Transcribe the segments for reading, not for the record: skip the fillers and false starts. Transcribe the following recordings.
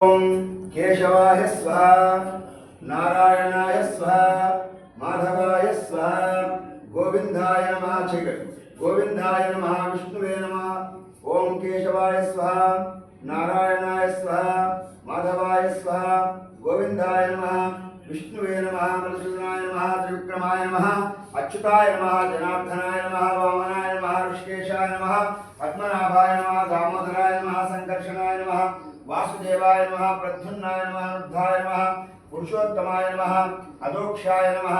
ओम केशवाय स्वाहा, नारायणाय स्वाहा, माधवाय स्वाहा, गोविंदाय नमः। गोविंदाय नमः, विष्णुवे नमः। ओम केशवाय स्वाहा, नारायणाय स्वाहा, माधवाय स्वाहा, गोविंदाय नमः, विष्णुवे नमः, मधुसूदनाय नमः, त्रिविक्रमाय नमः, अच्युताय नमः, जनार्दनाय नमः, वामनाय नमः, ऋषिकेशाय नमः, पद्मनाभाय नमः, दामोदराय नमः, संकर्षणाय नमः, वासुदेवाय नमः, प्रद्युम्नाय नमः, रुद्धाय नमः, पुरुषोत्तमाय नमः, अदोक्षाय नमः,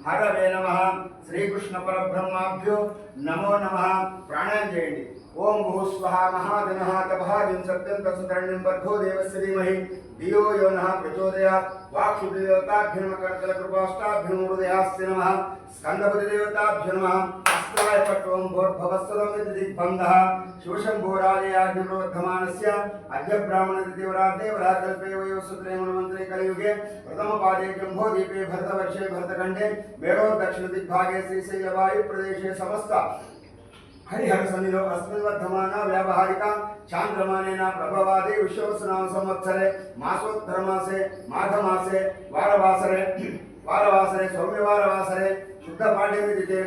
हरवे नमः, श्रीकृष्ण परब्रह्माभ्यो नमो नमः। प्राणायाम చేయండి। ओम भूः स्वः महागणः तपहारिं सत्यं तत्सतरणिं वर्धो देवस्य धीमहि धियो यो नः प्रचोदयात्। वाक्शुद्धदेवताभ्यो नमः, करतलकृपाष्टाभ्यो हृदयास्य नमः, स्कन्दपतिदेवताभ्यो नमः, अस्त्राय पट्वं भोर्भवस्सदं दिग्बन्धः शिवशम्भोराजयाग्निप्रोवर्धमानस्य अद्य ब्राह्मणदेवरादेवराकल्पे वयोसुत्रे मनमन्त्रे कलियुगे प्रथमपादे जम्बोदीपे भरतवर्षे भरतखण्डे मेरो दक्षिणदिग्भागे श्रीशैलवायुप्रदेशे समस्त हरिहर सन्निधौ अस्मिन् वर्धमान व्यावहारिक चांद्रमानेन प्रभवादि विश्ववसनाम संवत्सरे मासोत्तरमासे माघमासे वारवासरे सौम्यवारवासरे शुद्ध पाड्यमी तिथे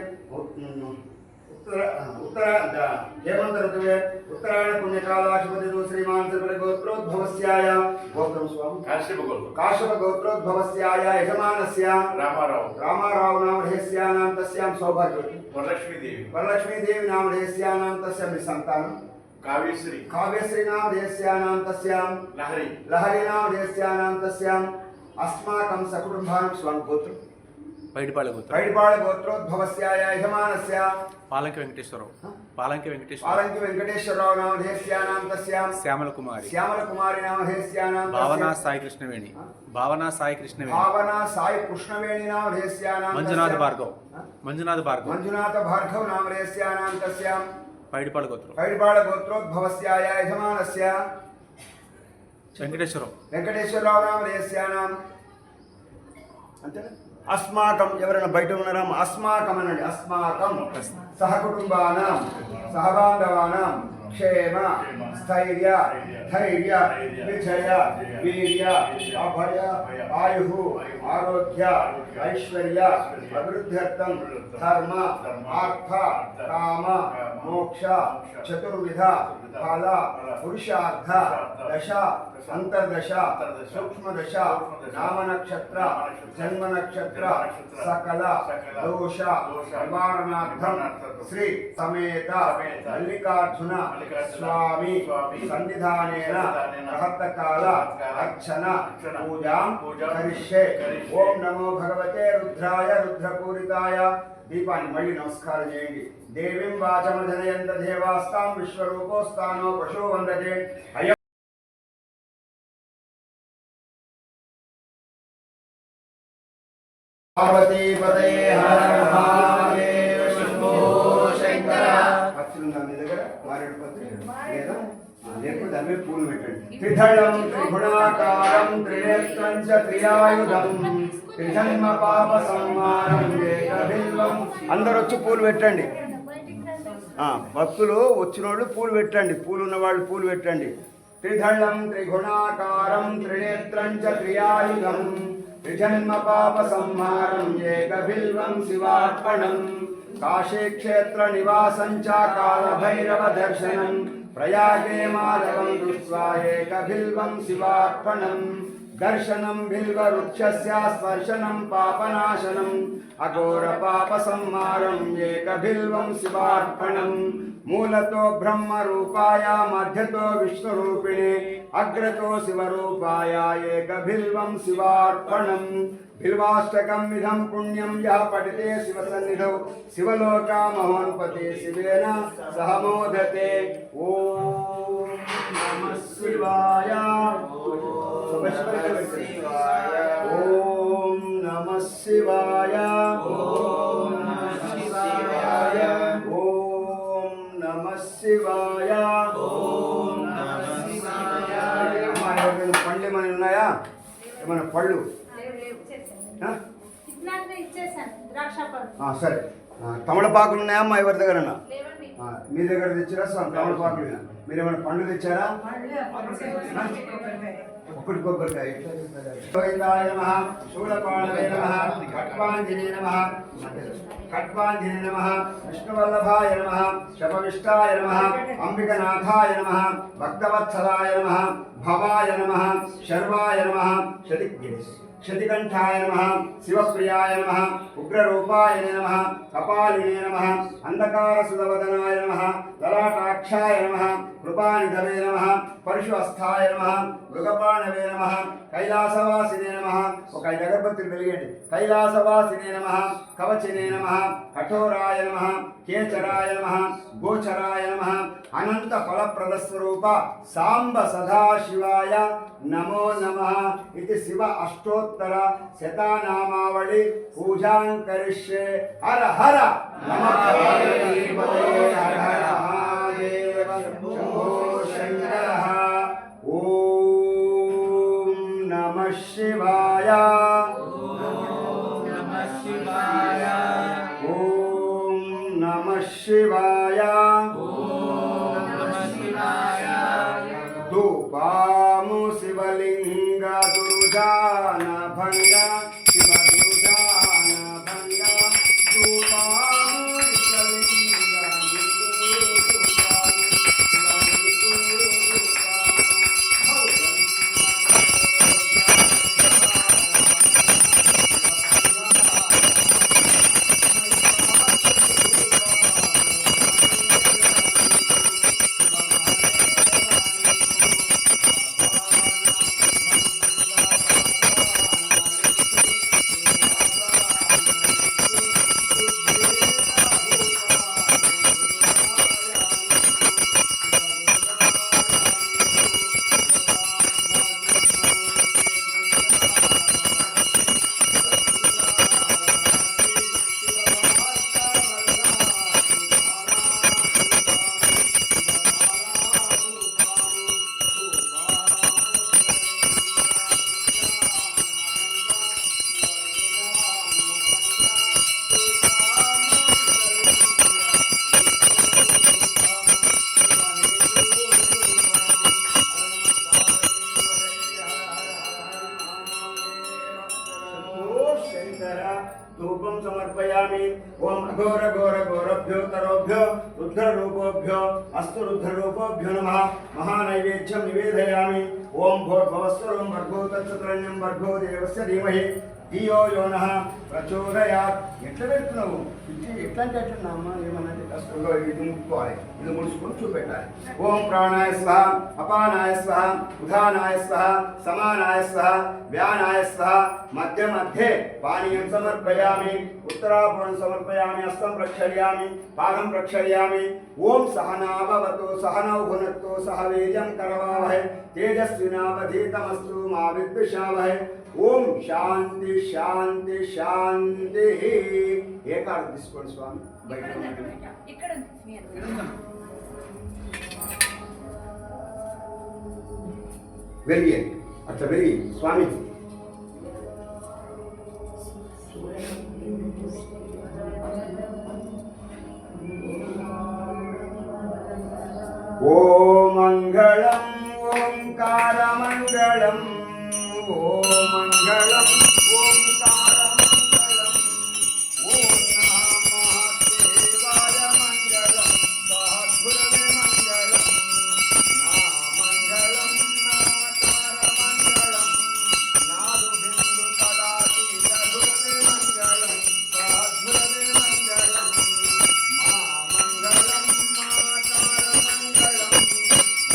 उत्तर हेमंत ऋतुवे उत्तरायण पुण्यकालाधिपतिः श्रीमान गोत्रोद्भवस्याय गोत्रं स्वामी काश्यप गोत्रोद्भवस्याय यजमानस्य रामाराव नाम रहस्यानां तस्यां सौभाग्यवती वरलक्ष्मी देवी नाम रहस्यानां तस्यां निसंतानं काव्यश्री नाम रहस्यानां तस्यां लहरी नाम रहस्यानां तस्यां अस्माकं सकुटुम्बानां स्वामी गोत्रं पैडिपाळ गोत्रोद्भवस्याय यजमानस्य पालंकी वेंकटेश्वरराव नाम रहस्यानां तस्यां श्यामल कुमारी नाम रहस्यानां भावना साई कृष्णवेणी नाम रहस्यानां मंजुनाथ भार्गव नाम रहस्यानां तस्यां पैडिपाळ गोत्रोद्भवस्याय यजमानस्य वेंकटेश्वरराव नाम रहस्यानां अस्माकं ఎవరైనా బయట ఉన్నారా अस्माकं అనండి अस्माकं सहकुटुंबानां सहबांधवानां क्षेम स्थैर्य धैर्य विजय वीर्य अभय आयु आरोग्य ऐश्वर्य अभिवृद्ध्यर्थं धर्म अर्थ काम मोक्ष चतुर्विध फल पुरुषार्थ दश अंतर्दश सूक्ष्मदश नाम नक्षत्र जन्म नक्षत्र सकल दोष निवारणार्थं श्री समेत मल्लिकार्जुन स्वामी सन्निधानेन महत्काल अर्चना पूजां करिष्ये। ओम नमो भगवते रुद्राय रुद्रपूरिताय। दीपाన్ని మళ్ళీ నమస్కారం చేయండి। దేవీం వాచమజనయంత దేవాస్తాం విశ్వరూపోస్తానో పశో వందతే। పార్వతీ పతయే హర మహాదేవ శంభో శంకర। పత్రుందా మీ దగ్గర మారేడు పత్రి లేదా? లేకపోతే దాని మీద పూలు పెట్టండి। త్రిదళం త్రిగుణాకారం త్రినేత్రం చ త్రియాయుధం త్రిజన్మ పాప సంహారం ఏకబిల్వం। అందరూ వచ్చి పూలు పెట్టండి। భక్తులు వచ్చినోళ్ళు పూలు పెట్టండి, పూలు ఉన్నవాళ్ళు పూలు పెట్టండి। త్రిదళం త్రిగుణాకారం త్రినేత్రం చ త్రియాయుధం त्रिजन्म पाप संहारं एकबिल्वं शिवार्पणं। काशी क्षेत्र निवासं च कालभैरव दर्शनं प्रयागे माधवं दृष्ट्वा एकबिल्वं शिवार्पणं। दर्शनं बिल्ववृक्षस्य स्पर्शनं पापनाशनम् अघोर पाप संहारं एकबिल्वं शिवार्पणं। मूलतो ब्रह्म रूपाय मध्यतो विष्णु रूपिणे अग्रतो शिवरूपाय एकबिल्वं शिवार्पणं। बिल्वाष्टकं विधं पुण्यं यः पठिते शिवसन्निधौ शिवलोकामहोन्पते शिवेन सह मोदते। ओम नमः शिवाय। ओम नमः शिवाय। ओम नमः शिवाय। ओम नमः शिवाय। ओम नमः शिवाय। పండ్లు ఏమైనా ఉన్నాయా? ఏమైనా పళ్ళు? సరే, తమలపాకులు ఉన్నాయమ్మా ఎవరి దగ్గర? మీ దగ్గర తెచ్చారా? తమలపాకులు. మీరు ఏమైనా పండ్లు తెచ్చారా? ఇప్పుడు కొబ్బరికాయ గోవిందాయ నమః శూలపాణవే నమః ఖట్వాంజనే నమః ఖట్వాంజనే నమః విష్ణువల్లభాయ నమః శపవిష్టాయ నమః అంబికనాథాయ నమః భక్తవత్సలాయ నమః భవాయ నమః శర్వాయ నమః శతికంఠాయ నమః శివప్రియాయ నమః ఉగ్రరూపాయ నమః కపాలినే నమః అంధకారసుదవదనాయ నమః లలాటాక్షాయ నమః కృపానిధవే నమః పరశుహస్తాయ నమః మృగపాణవే నమః కైలాసవాసినే నమః ఒక 5 అగరబత్తులు వెలిగండి కైలాసవాసినే నమః కవచినే నమః కఠోరాయ నమః కేచరాయ నమః గోచరాయ నమః అనంత ఫలప్రదస్వరూప సాంబ సదాశివాయ నమో నమః ఇది శివ అష్టోత్తర శతనామావళి పూజాం కరిష్యే హర హర నమః హర హర మహాదేవ శంభో శంకర ఓం నమః శివాయ ఓం నమః శివాయ ఓం నమః శివాయ ధూపాము శివలింగ దుర్గాన భంగ శివ దుర్గాన భంగ ధూపాము శివలింగ धूपं समर्पयामि ओम अघोर घोर घोरभ्यो तरोभ्यो रुद्ररूपोभ्यो अस्तु रुद्ररूपोभ्यो नमः महानैवेद्यं निवेदयामि ओम भोर्भवस्वरं भर्गो तत्सत्रण्यं भर्गो देवस्य धीमहि धियो यो नः ప్రచోదయాత్. ఎట్లా పెడుతున్నావు ఎట్లా అంటే ఎట్లా అమ్మ ఏమన్నది కష్టంగా ఇది ముట్టుకోవాలి ఇది ముడుచుకొని చూపెట్టాలి. ఓం ప్రాణాయ స్వహ అపానాయ స్వహ ఉదానాయ స్వహ సమానాయ స్వహ వ్యానాయ స్వహ మధ్య మధ్యే పానీయం సమర్పయామి ఉత్తరాభరణం సమర్పయామి హస్తం ప్రక్షాళయామి పాదం ప్రక్షాళయామి. ఓం సహనాభవతు సహనౌ భునక్తు సహ వీర్యం కరవావహై తేజస్వినావధీతమస్తు మా విద్విషావహై. ఓం శాంతి శాంతి శాంతి. ఏ కార్డు తీసుకోండి స్వామి వెలిగే అట్లా వెలిగి స్వామి. ఓం మంగళం ఓంకార మంగళం ఓం మంగళం ఓంకార మంగళం ఓం నమః దేవాయ మంగళం సద్గురవే మంగళం నా మంగళం నాకార మంగళం నాదు బిందు కళాతీత గురవే మంగళం సద్గురవే మంగళం మా మంగళం నాకార మంగళం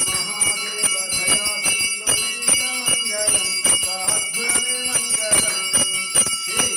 మహాదేవ దయా సింధు మంగళం సద్గురవే మంగళం శ్రీ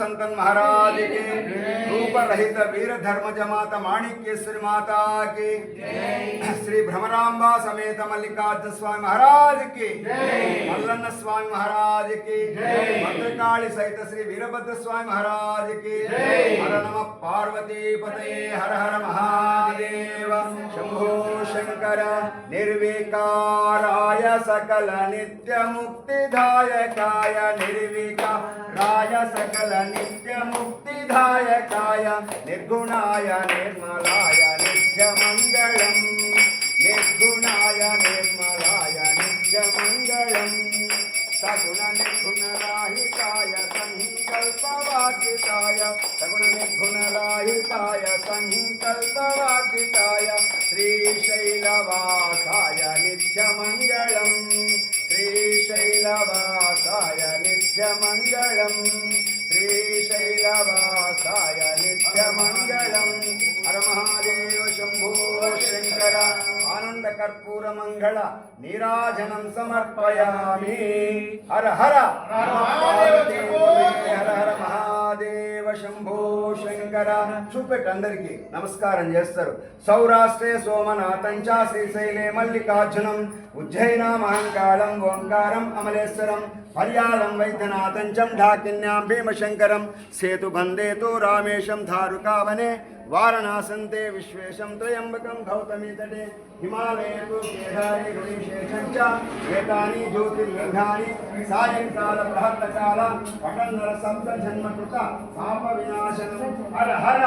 संतन महाराज की, रूप रहित वीर धर्मज माता माणिक्येश्वरी माता की, श्री भ्रमरांबा समेत मल्लिकार्जुन स्वामी महाराज की, मल्लन्न स्वामी महाराज की, भद्रकाली सहित श्री वीरभद्र स्वामी महाराज की, हर नमः पार्वती पतये हर हर महादेव शंभो शंकर निर्विकाराय सकल नित्य मुक्तिदायकाय निर्विकाराय सकल नित्य मुक्तिदायकाय निर्गुणाय निर्मलाय नित्य मंगलम निर्गुणाय निर्मलाय नित्य मंगलम सगुण निर्गुण राहिताय संकल्पवादिताय सगुण निर्गुण राहिताय संकल्पवादिताय श्रीशैलवासाय नित्यमङ्गलम् श्रीशैलवासाय नित्यमङ्गलम् श्रीशैलवासाय नित्यमङ्गलम् हर महादेव शंभो शंकर आनंद कर्पूर मंगल नीराजनं समर्पयामि हर हर पार्वती हर हर महादेव शंभो शंकर చూపెట్టు అందరికీ నమస్కారం చేస్తారు సౌరాష్ట్రే సోమనాథంచ శ్రీశైలే మల్లికార్జునం ఉజ్జయిన మహంకాళం ఓంకారం అమలేశ్వరం పర్యాలం వైద్యనాథంచం ఢాకిన్యాం భీమశంకరం సేతుబందే తు రామేశం ధారుకావనే వారణాసంతే విశ్వేశం త్రయంబకం గౌతమీ తటే హిమాలయ తు కేదారి ఋషిశేషం చ ఏతాని జ్యోతిర్లింగాని సాయంకాల బృహత్తకాల పటన్నర సప్త జన్మకృత పాప వినాశనం హర హర